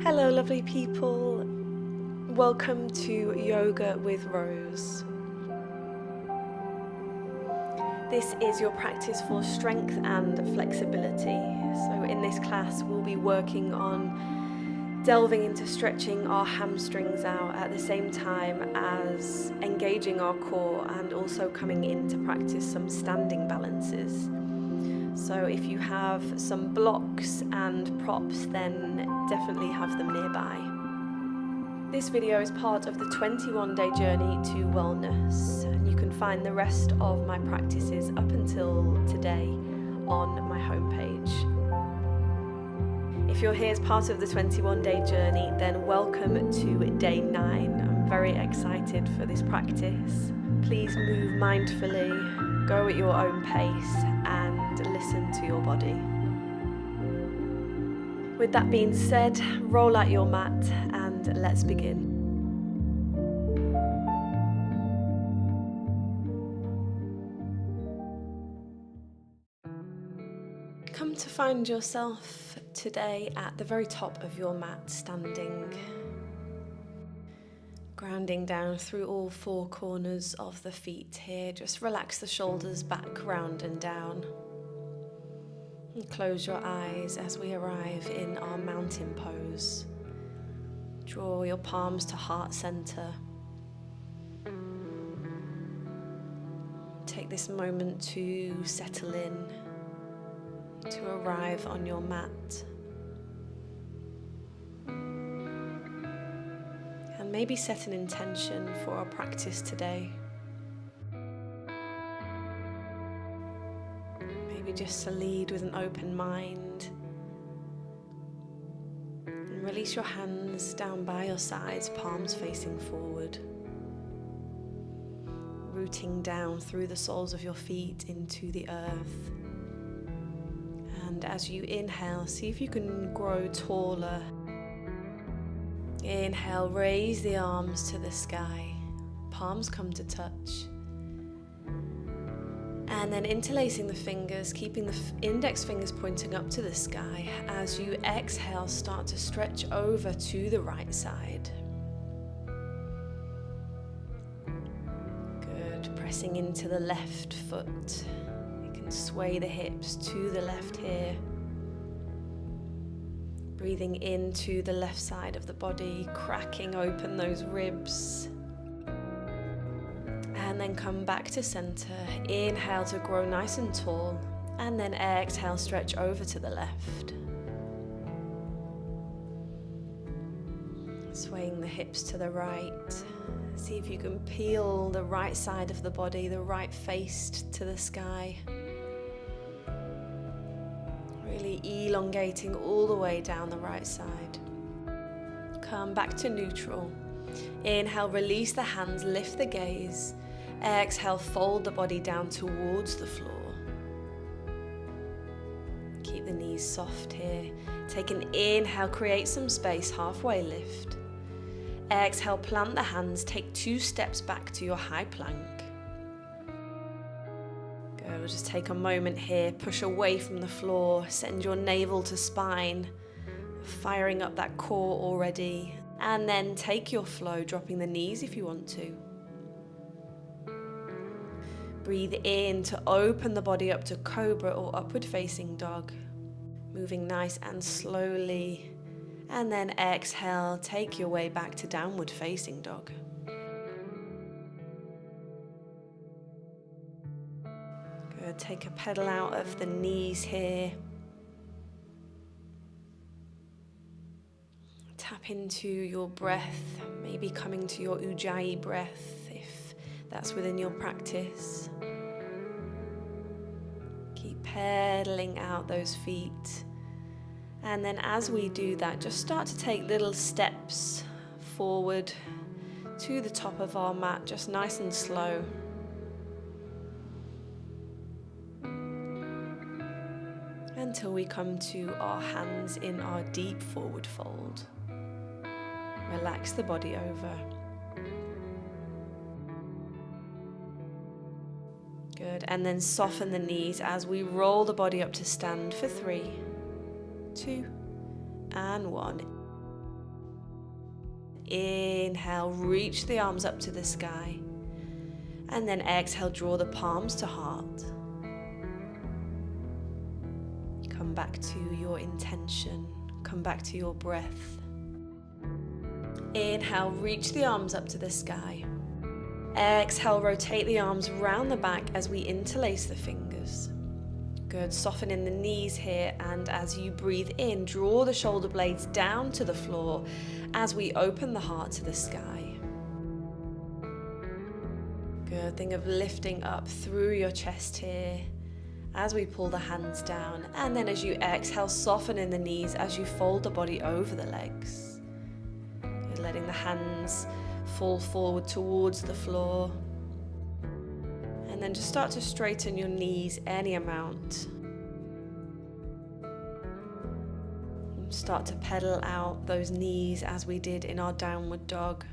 Hello lovely people, welcome to Yoga with Rose. This is your practice for strength and flexibility. So in this class we'll be working on delving into stretching our hamstrings out at the same time as engaging our core and also coming in to practice some standing balances. So if you have some blocks and props, then definitely have them nearby. This video is part of the 21-day journey to wellness, and you can find the rest of my practices up until today on my homepage. If you're here as part of the 21-day journey, then welcome to day 9. I'm very excited for this practice. Please move mindfully, go at your own pace, and listen to your body. With that being said, roll out your mat and let's begin. Come to find yourself today at the very top of your mat, standing, grounding down through all 4 corners of the feet here. Just relax the shoulders back, round and down. And close your eyes as we arrive in our mountain pose. Draw your palms to heart center. Take this moment to settle in, to arrive on your mat. And maybe set an intention for our practice today. Maybe just to lead with an open mind. And release your hands down by your sides, palms facing forward. Rooting down through the soles of your feet into the earth. And as you inhale, see if you can grow taller. Inhale, raise the arms to the sky. Palms come to touch. And then interlacing the fingers, keeping the index fingers pointing up to the sky. As you exhale, start to stretch over to the right side. Good. Pressing into the left foot. You can sway the hips to the left here. Breathing into the left side of the body, cracking open those ribs. And then come back to center. Inhale to grow nice and tall. And then exhale, stretch over to the left. Swaying the hips to the right. See if you can peel the right side of the body, the right face to the sky. Really elongating all the way down the right side. Come back to neutral. Inhale, release the hands, lift the gaze. Exhale, fold the body down towards the floor. Keep the knees soft here. Take an inhale, create some space, halfway lift. Exhale, plant the hands, take 2 steps back to your high plank. Good, we'll just take a moment here, push away from the floor, send your navel to spine, firing up that core already. And then take your flow, dropping the knees if you want to. Breathe in to open the body up to cobra or upward facing dog. Moving nice and slowly. And then exhale, take your way back to downward facing dog. Good, take a pedal out of the knees here. Tap into your breath, maybe coming to your ujjayi breath if that's within your practice. Keep pedaling out those feet. And then as we do that, just start to take little steps forward to the top of our mat, just nice and slow. Until we come to our hands in our deep forward fold. Relax the body over. Good, and then soften the knees as we roll the body up to stand for 3, 2, and 1. Inhale, reach the arms up to the sky. And then exhale, draw the palms to heart. Come back to your intention. Come back to your breath. Inhale, reach the arms up to the sky. Exhale, rotate the arms round the back as we interlace the fingers. Good, soften in the knees here, and as you breathe in, draw the shoulder blades down to the floor as we open the heart to the sky. Good, think of lifting up through your chest here as we pull the hands down, and then as you exhale, soften in the knees as you fold the body over the legs. Good, letting the hands fall forward towards the floor. And then just start to straighten your knees any amount. And start to pedal out those knees as we did in our downward dog.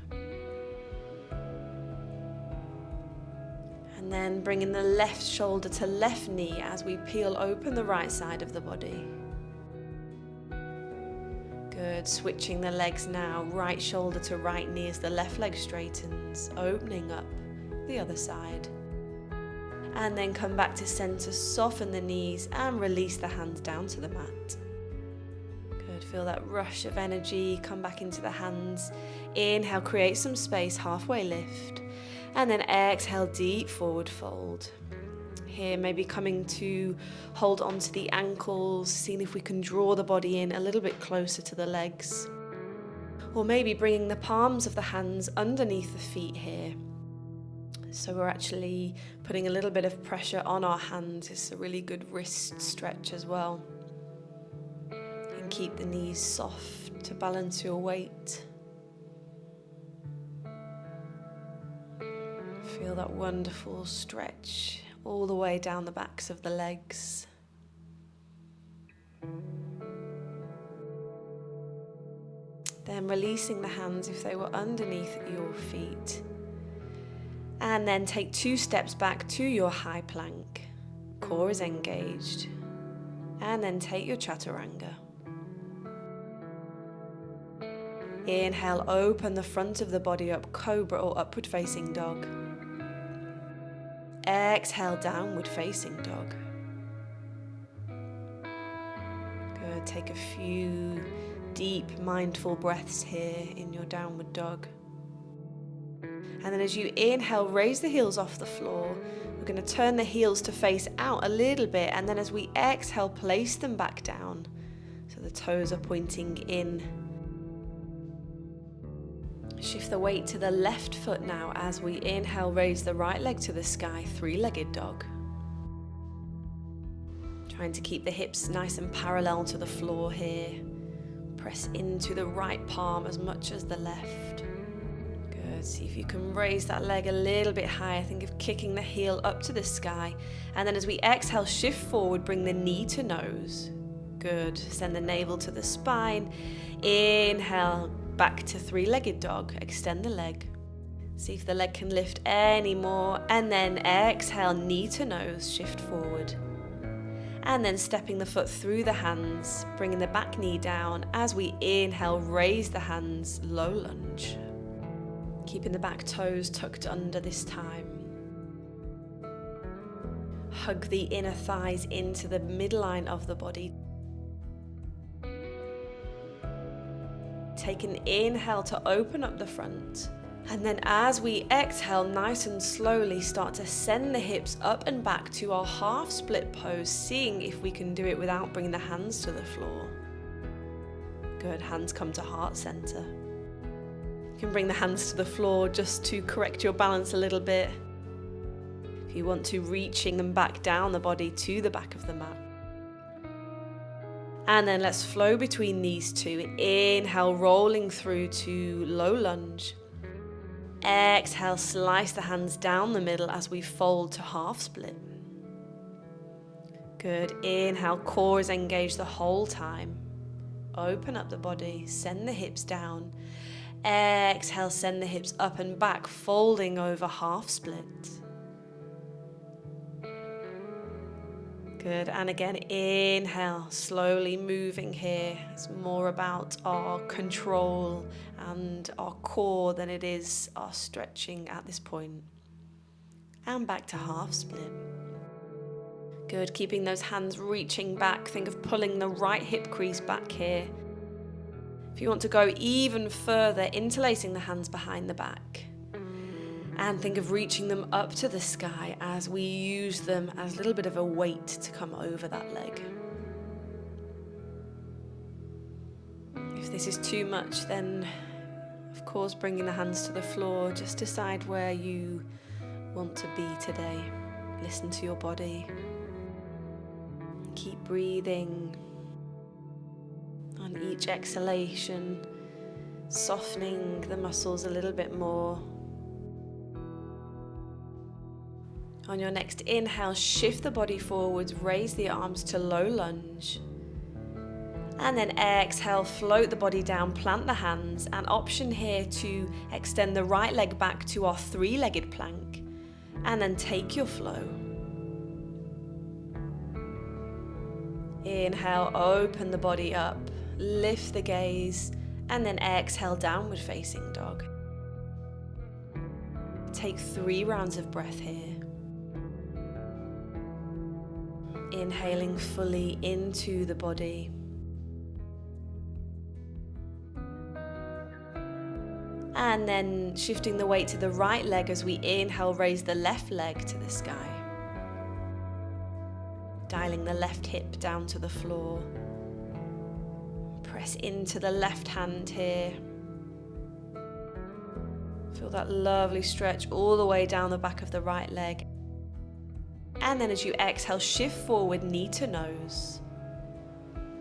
And then bringing the left shoulder to left knee as we peel open the right side of the body. Good, switching the legs now, right shoulder to right knee as the left leg straightens, opening up the other side. And then come back to center, soften the knees and release the hands down to the mat. Good, feel that rush of energy, come back into the hands. Inhale, create some space, halfway lift. And then exhale, deep forward fold. Here, maybe coming to hold onto the ankles, seeing if we can draw the body in a little bit closer to the legs. Or maybe bringing the palms of the hands underneath the feet here. So we're actually putting a little bit of pressure on our hands. It's a really good wrist stretch as well. And keep the knees soft to balance your weight. Feel that wonderful stretch all the way down the backs of the legs. Then releasing the hands if they were underneath your feet. And then take 2 steps back to your high plank. Core is engaged. And then take your chaturanga. Inhale, open the front of the body up, cobra or upward facing dog. Exhale, downward facing dog. Good, take a few deep mindful breaths here in your downward dog. And then as you inhale, raise the heels off the floor. We're going to turn the heels to face out a little bit, and then as we exhale, place them back down. So the toes are pointing in. Shift the weight to the left foot now as we inhale, raise the right leg to the sky, 3-legged dog. Trying to keep the hips nice and parallel to the floor here. Press into the right palm as much as the left. Good, see if you can raise that leg a little bit higher. Think of kicking the heel up to the sky. And then as we exhale, shift forward, bring the knee to nose. Good, send the navel to the spine. Inhale, back to 3-legged dog, extend the leg. See if the leg can lift any more, and then exhale, knee to nose, shift forward. And then stepping the foot through the hands, bringing the back knee down. As we inhale, raise the hands, low lunge. Keeping the back toes tucked under this time. Hug the inner thighs into the midline of the body. Take an inhale to open up the front. And then as we exhale, nice and slowly start to send the hips up and back to our half split pose, seeing if we can do it without bringing the hands to the floor. Good, hands come to heart center. You can bring the hands to the floor just to correct your balance a little bit. If you want to, reaching them back down the body to the back of the mat. And then let's flow between these two. Inhale, rolling through to low lunge. Exhale, slice the hands down the middle as we fold to half split. Good. Inhale, core is engaged the whole time. Open up the body, send the hips down. Exhale, send the hips up and back, folding over half split. Good, and again, inhale, slowly moving here. It's more about our control and our core than it is our stretching at this point. And back to half split. Good, keeping those hands reaching back. Think of pulling the right hip crease back here. If you want to go even further, interlacing the hands behind the back. And think of reaching them up to the sky as we use them as a little bit of a weight to come over that leg. If this is too much, then of course bringing the hands to the floor. Just decide where you want to be today. Listen to your body. Keep breathing. On each exhalation, softening the muscles a little bit more. On your next inhale, shift the body forwards, raise the arms to low lunge. And then exhale, float the body down, plant the hands. An option here to extend the right leg back to our three-legged plank. And then take your flow. Inhale, open the body up, lift the gaze, and then exhale, downward facing dog. Take 3 rounds of breath here. Inhaling fully into the body. And then shifting the weight to the right leg as we inhale, raise the left leg to the sky. Dialing the left hip down to the floor. Press into the left hand here. Feel that lovely stretch all the way down the back of the right leg. And then as you exhale, shift forward, knee to nose.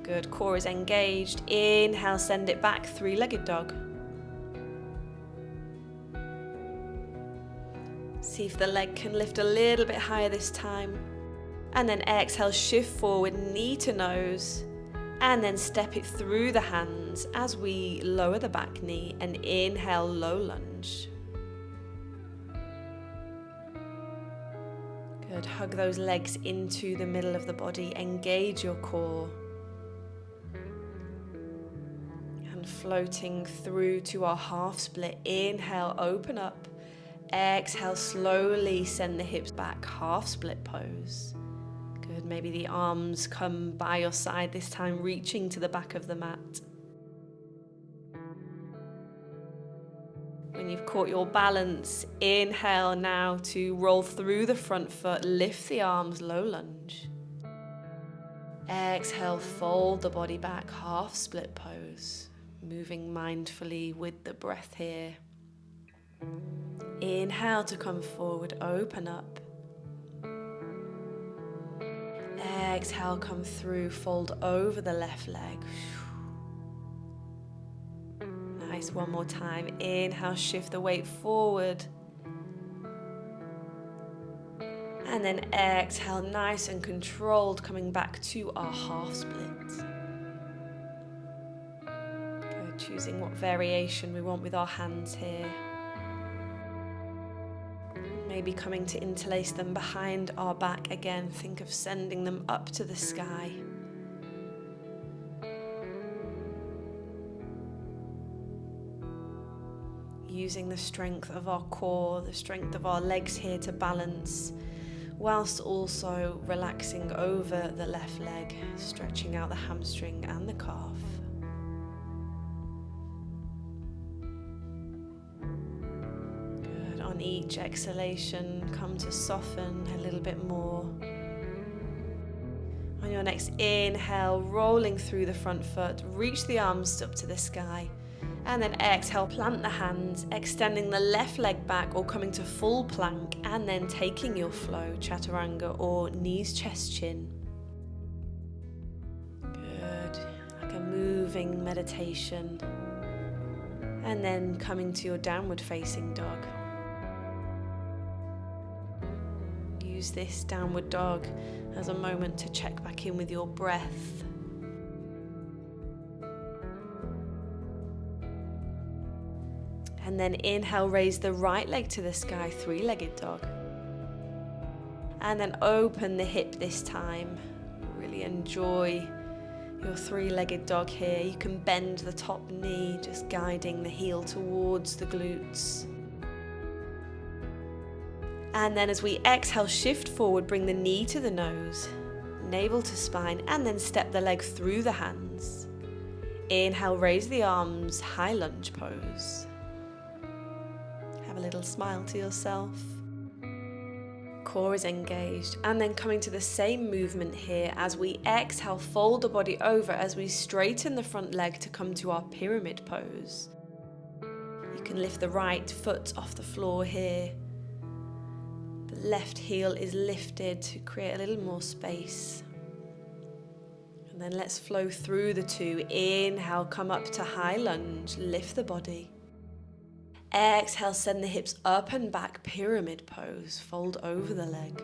Good, core is engaged. Inhale, send it back, three-legged dog. See if the leg can lift a little bit higher this time. And then exhale, shift forward, knee to nose. And then step it through the hands as we lower the back knee and inhale, low lunge. Good, hug those legs into the middle of the body, engage your core. And floating through to our half split, inhale, open up. Exhale, slowly send the hips back, half split pose. Good, maybe the arms come by your side this time, reaching to the back of the mat. When you've caught your balance, inhale now to roll through the front foot, lift the arms, low lunge. Exhale, fold the body back, half split pose. Moving mindfully with the breath here. Inhale to come forward, open up. Exhale, come through, fold over the left leg. Nice, one more time. Inhale, shift the weight forward. And then exhale, nice and controlled, coming back to our half split. Good, choosing what variation we want with our hands here. Maybe coming to interlace them behind our back again. Think of sending them up to the sky. Using the strength of our core, the strength of our legs here to balance, whilst also relaxing over the left leg, stretching out the hamstring and the calf. Good. On each exhalation, come to soften a little bit more. On your next inhale, rolling through the front foot, reach the arms up to the sky. And then exhale, plant the hands, extending the left leg back or coming to full plank, and then taking your flow, chaturanga or knees, chest, chin. Good, like a moving meditation. And then coming to your downward facing dog. Use this downward dog as a moment to check back in with your breath. And then inhale, raise the right leg to the sky, three-legged dog. And then open the hip this time. Really enjoy your three-legged dog here. You can bend the top knee, just guiding the heel towards the glutes. And then as we exhale, shift forward, bring the knee to the nose, navel to spine, and then step the leg through the hands. Inhale, raise the arms, high lunge pose. Have a little smile to yourself. Core is engaged, and then coming to the same movement here as we exhale, fold the body over as we straighten the front leg to come to our pyramid pose. You can lift the right foot off the floor here. The left heel is lifted to create a little more space. And then let's flow through the two. Inhale, come up to high lunge, lift the body. Exhale, send the hips up and back, pyramid pose, fold over the leg.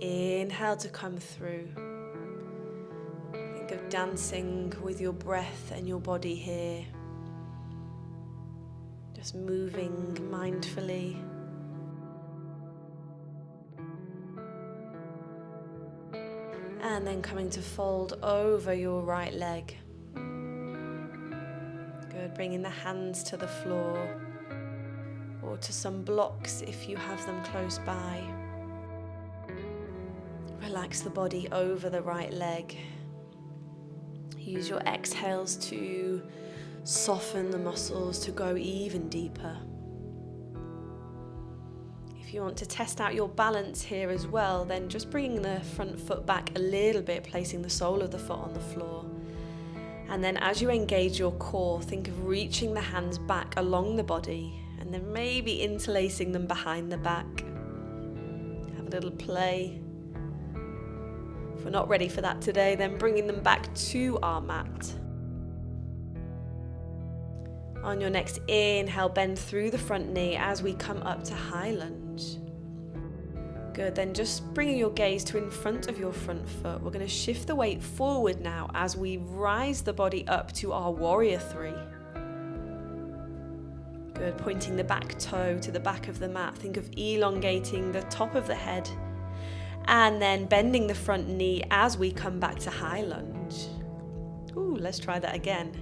Inhale to come through. Think of dancing with your breath and your body here. Just moving mindfully. And then coming to fold over your right leg. Good, bringing the hands to the floor or to some blocks if you have them close by. Relax the body over the right leg. Use your exhales to soften the muscles to go even deeper. If you want to test out your balance here as well, then just bringing the front foot back a little bit, placing the sole of the foot on the floor. And then as you engage your core, think of reaching the hands back along the body and then maybe interlacing them behind the back. Have a little play. If we're not ready for that today, then bringing them back to our mat. On your next inhale, bend through the front knee as we come up to high lunge. Good, then just bringing your gaze to in front of your front foot. We're going to shift the weight forward now as we rise the body up to our warrior three. Good, pointing the back toe to the back of the mat. Think of elongating the top of the head and then bending the front knee as we come back to high lunge. Ooh, let's try that again.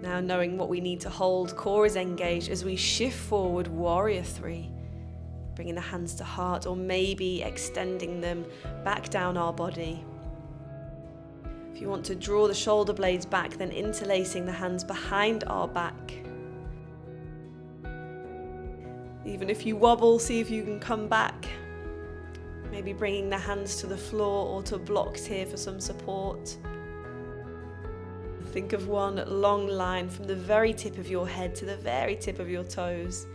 Now knowing what we need to hold, core is engaged as we shift forward, warrior three. Bringing the hands to heart or maybe extending them back down our body. If you want to draw the shoulder blades back, then interlacing the hands behind our back. Even if you wobble, see if you can come back. Maybe bringing the hands to the floor or to blocks here for some support. Think of one long line from the very tip of your head to the very tip of your toes.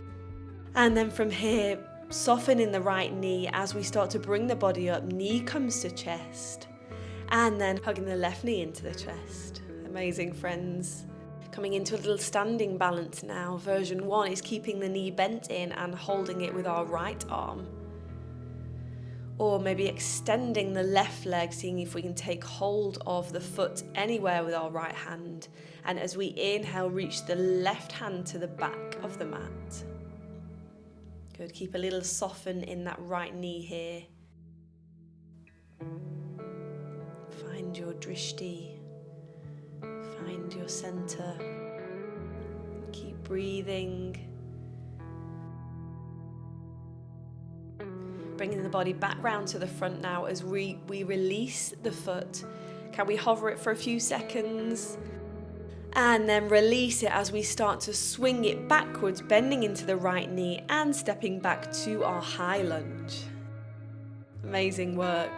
And then from here, soften in the right knee as we start to bring the body up. Knee comes to chest. And then hugging the left knee into the chest. Amazing, friends. Coming into a little standing balance now. Version 1 is keeping the knee bent in and holding it with our right arm. Or maybe extending the left leg, seeing if we can take hold of the foot anywhere with our right hand. And as we inhale, reach the left hand to the back of the mat. Good, keep a little soften in that right knee here. Find your drishti, find your center. Keep breathing. Bringing the body back round to the front now as we release the foot. Can we hover it for a few seconds? And then release it as we start to swing it backwards, bending into the right knee and stepping back to our high lunge. Amazing work.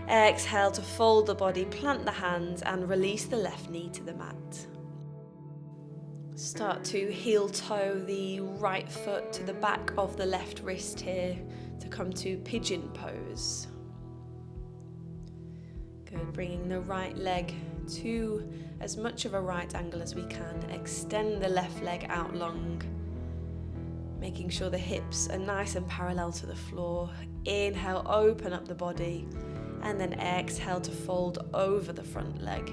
Exhale to fold the body, plant the hands and release the left knee to the mat. Start to heel toe the right foot to the back of the left wrist here to come to pigeon pose. Good, bringing the right leg to as much of a right angle as we can. Extend the left leg out long, making sure the hips are nice and parallel to the floor. Inhale, open up the body, and then exhale to fold over the front leg.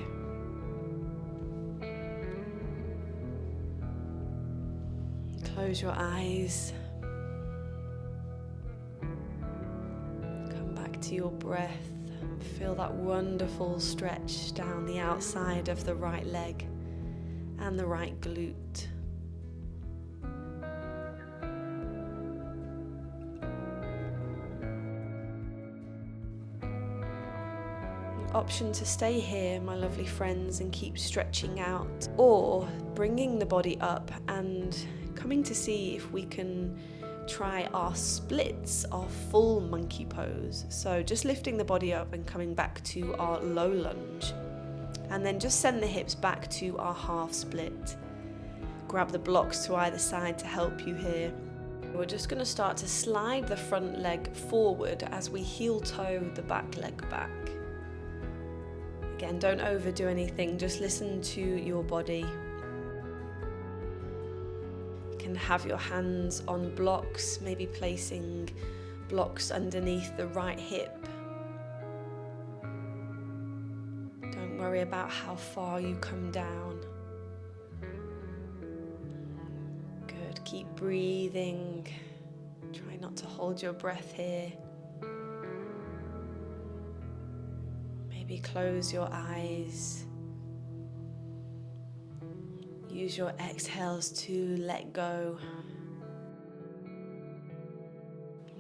Close your eyes. Come back to your breath. Feel that wonderful stretch down the outside of the right leg and the right glute. Option to stay here, my lovely friends, and keep stretching out, or bringing the body up and coming to see if we can try our splits, our full monkey pose. So just lifting the body up and coming back to our low lunge, and then just send the hips back to our half split. Grab the blocks to either side to help you here. We're just going to start to slide the front leg forward as we heel toe the back leg back. Again, don't overdo anything, just listen to your body. You can have your hands on blocks, maybe placing blocks underneath the right hip. Don't worry about how far you come down. Good, keep breathing. Try not to hold your breath here. Maybe close your eyes. Use your exhales to let go.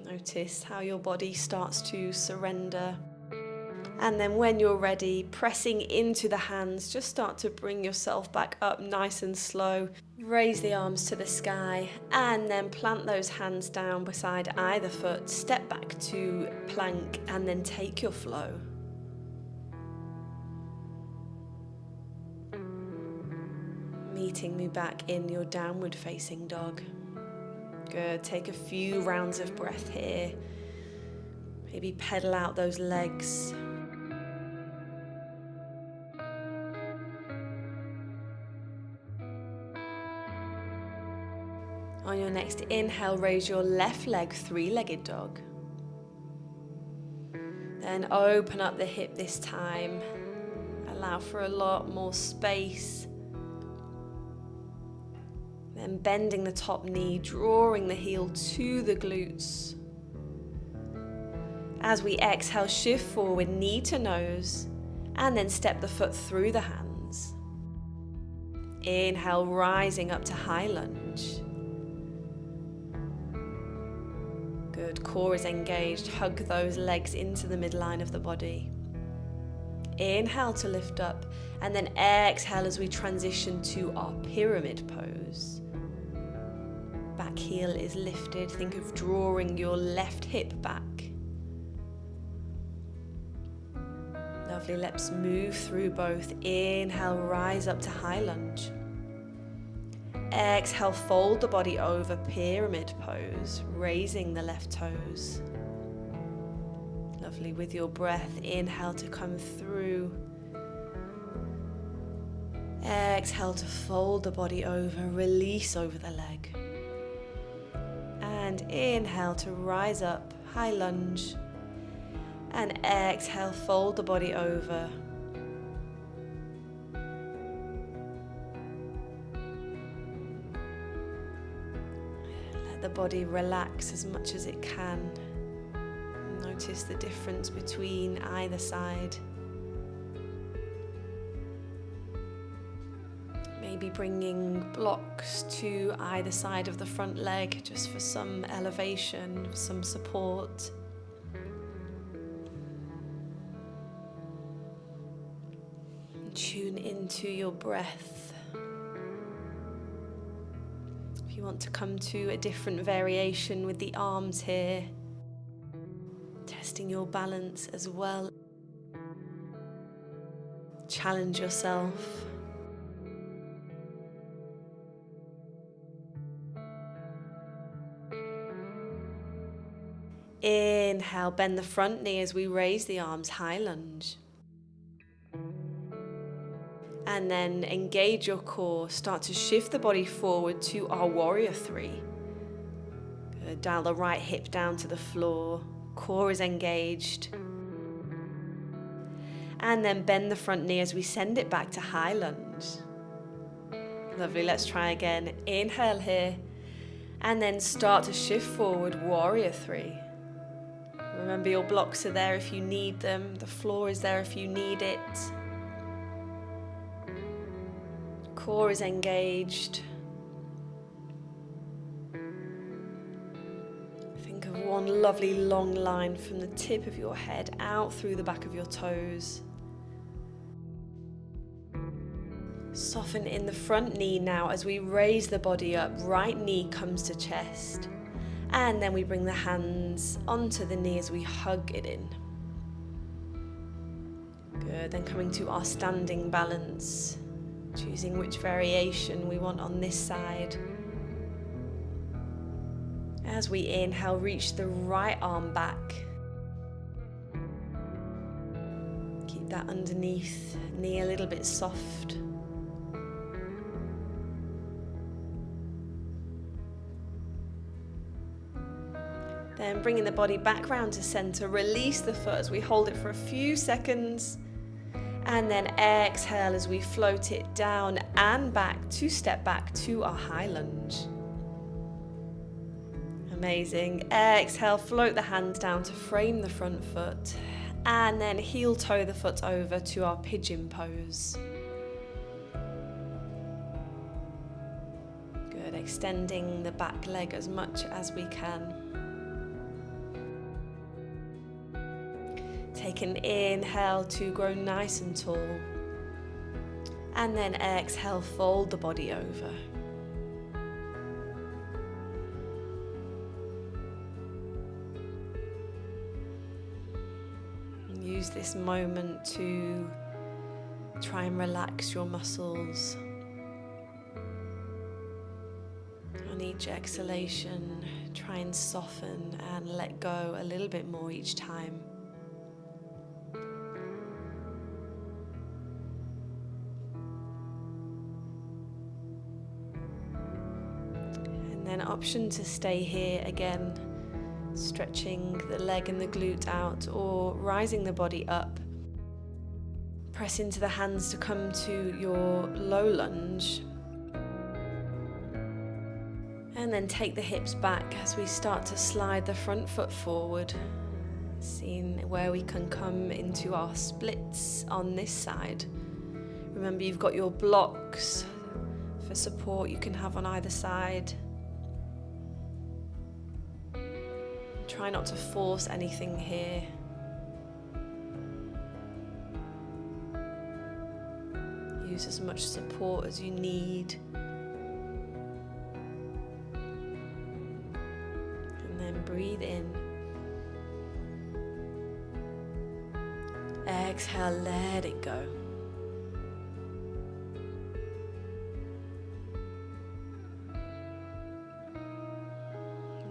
Notice how your body starts to surrender. And then when you're ready, pressing into the hands, just start to bring yourself back up nice and slow. Raise the arms to the sky and then plant those hands down beside either foot. Step back to plank and then take your flow. Meeting me back in your downward facing dog. Good, take a few rounds of breath here. Maybe pedal out those legs. On your next inhale, raise your left leg, three-legged dog. Then open up the hip this time. Allow for a lot more space. Then bending the top knee, drawing the heel to the glutes. As we exhale, shift forward, knee to nose, and then step the foot through the hands. Inhale, rising up to high lunge. Good, core is engaged, hug those legs into the midline of the body. Inhale to lift up, and then exhale as we transition to our pyramid pose. Back heel is lifted. Think of drawing your left hip back. Lovely, let's move through both. Inhale, rise up to high lunge. Exhale, fold the body over, pyramid pose, raising the left toes. Lovely, with your breath, inhale to come through. Exhale to fold the body over, release over the leg. And inhale to rise up, high lunge. And exhale, fold the body over. Let the body relax as much as it can. Notice the difference between either side. Maybe bringing blocks to either side of the front leg just for some elevation, some support. Tune into your breath. If you want to come to a different variation with the arms here, testing your balance as well. Challenge yourself. Inhale, bend the front knee as we raise the arms, high lunge. And then engage your core, start to shift the body forward to our warrior three. Good. Dial the right hip down to the floor, core is engaged. And then bend the front knee as we send it back to high lunge. Lovely, let's try again. Inhale here, and then start to shift forward, warrior three. Remember, your blocks are there if you need them. The floor is there if you need it. Core is engaged. Think of one lovely long line from the tip of your head out through the back of your toes. Soften in the front knee now as we raise the body up. Right knee comes to chest. And then we bring the hands onto the knee as we hug it in. Good, then coming to our standing balance. Choosing which variation we want on this side. As we inhale, reach the right arm back. Keep that underneath knee a little bit soft. Then bringing the body back round to center, release the foot as we hold it for a few seconds. And then exhale as we float it down and back to step back to our high lunge. Amazing. Exhale, float the hands down to frame the front foot. And then heel toe the foot over to our pigeon pose. Good, extending the back leg as much as we can. Take an inhale to grow nice and tall. And then exhale, fold the body over. And use this moment to try and relax your muscles. On each exhalation, try and soften and let go a little bit more each time. Then option to stay here again, stretching the leg and the glute out or rising the body up. Press into the hands to come to your low lunge. And then take the hips back as we start to slide the front foot forward. Seeing where we can come into our splits on this side. Remember, you've got your blocks for support you can have on either side. Try not to force anything here. Use as much support as you need. And then breathe in. Exhale, let it go.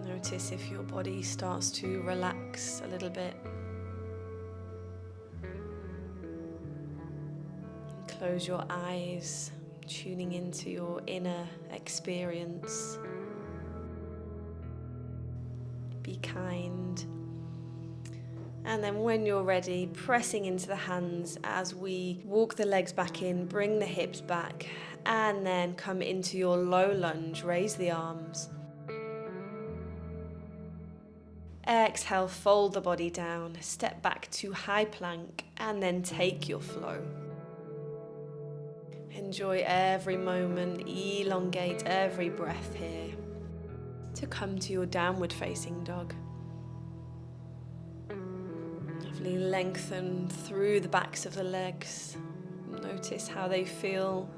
Notice if your body starts to relax a little bit. And close your eyes, tuning into your inner experience. Be kind. And then when you're ready, pressing into the hands as we walk the legs back in, bring the hips back, and then come into your low lunge, raise the arms. Exhale, fold the body down, step back to high plank, and then take your flow. Enjoy every moment, elongate every breath here. To come to your downward facing dog. Lovely, lengthen through the backs of the legs. Notice how they feel.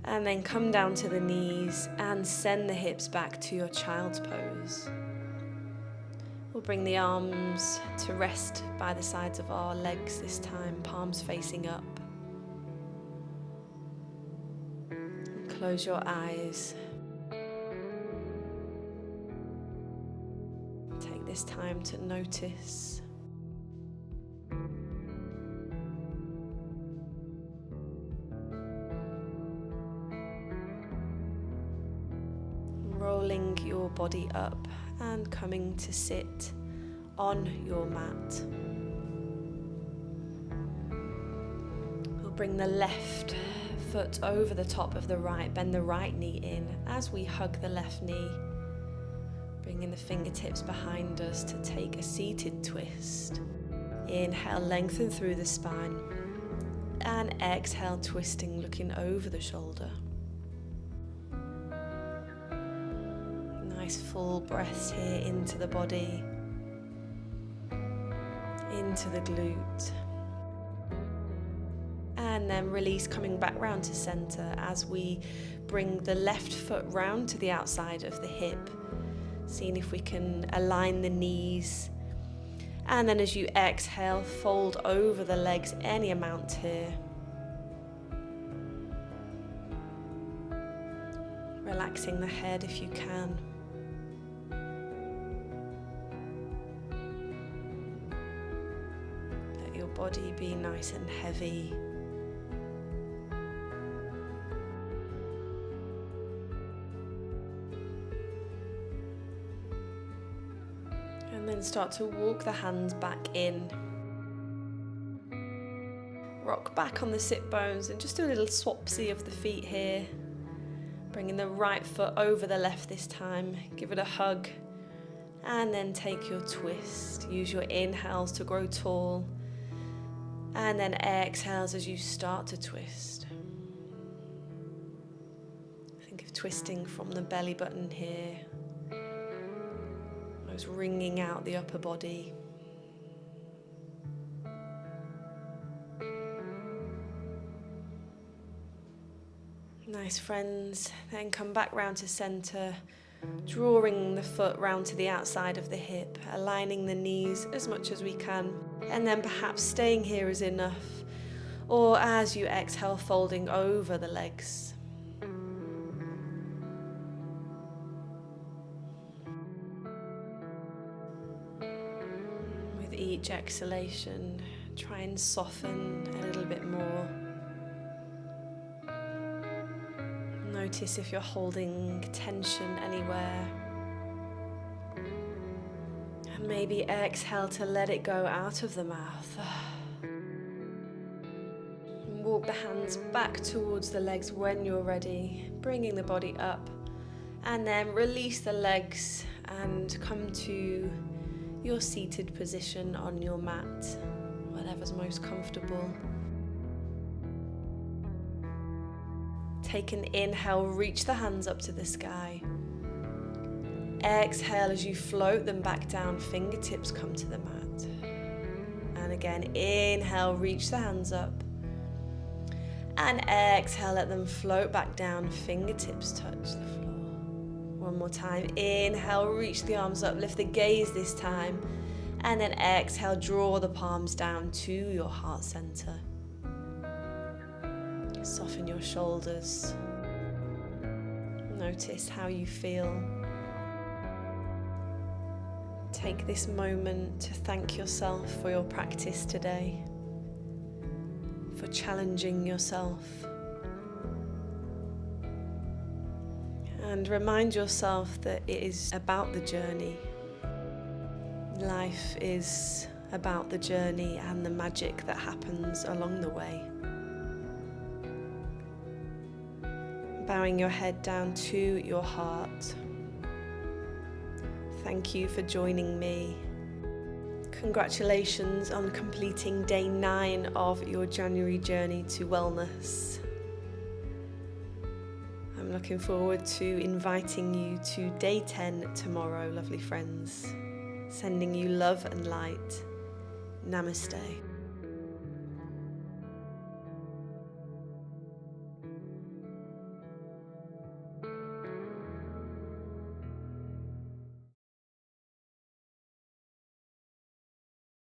And then come down to the knees and send the hips back to your child's pose. We'll bring the arms to rest by the sides of our legs this time, palms facing up. And close your eyes. Take this time to notice. Rolling your body up and coming to sit on your mat. We'll bring the left foot over the top of the right, bend the right knee in as we hug the left knee. Bringing the fingertips behind us to take a seated twist. Inhale, lengthen through the spine. And exhale, twisting, looking over the shoulder. Nice full breaths here into the body, into the glute. And then release, coming back round to center as we bring the left foot round to the outside of the hip. Seeing if we can align the knees. And then as you exhale, fold over the legs any amount here. Relaxing the head if you can. Let your body be nice and heavy. And then start to walk the hands back in. Rock back on the sit bones and just do a little swapsy of the feet here. Bringing the right foot over the left this time. Give it a hug. And then take your twist. Use your inhales to grow tall. And then exhales as you start to twist. Think of twisting from the belly button here. Wringing out the upper body. Nice, friends. Then come back round to center, drawing the foot round to the outside of the hip, aligning the knees as much as we can, and then perhaps staying here is enough, or as you exhale, folding over the legs. Each exhalation, try and soften a little bit more. Notice if you're holding tension anywhere. And maybe exhale to let it go out of the mouth. And walk the hands back towards the legs when you're ready, bringing the body up. And then release the legs and come to your seated position on your mat, whatever's most comfortable. Take an inhale, reach the hands up to the sky. Exhale as you float them back down, fingertips come to the mat. And again, inhale, reach the hands up. And exhale, let them float back down, fingertips touch the floor. One more time, inhale, reach the arms up, lift the gaze this time, and then exhale, draw the palms down to your heart center. Soften your shoulders. Notice how you feel. Take this moment to thank yourself for your practice today, for challenging yourself. And remind yourself that it is about the journey. Life is about the journey and the magic that happens along the way. Bowing your head down to your heart. Thank you for joining me. Congratulations on completing day 9 of your January journey to wellness. I'm looking forward to inviting you to day 10 tomorrow, lovely friends. Sending you love and light. Namaste.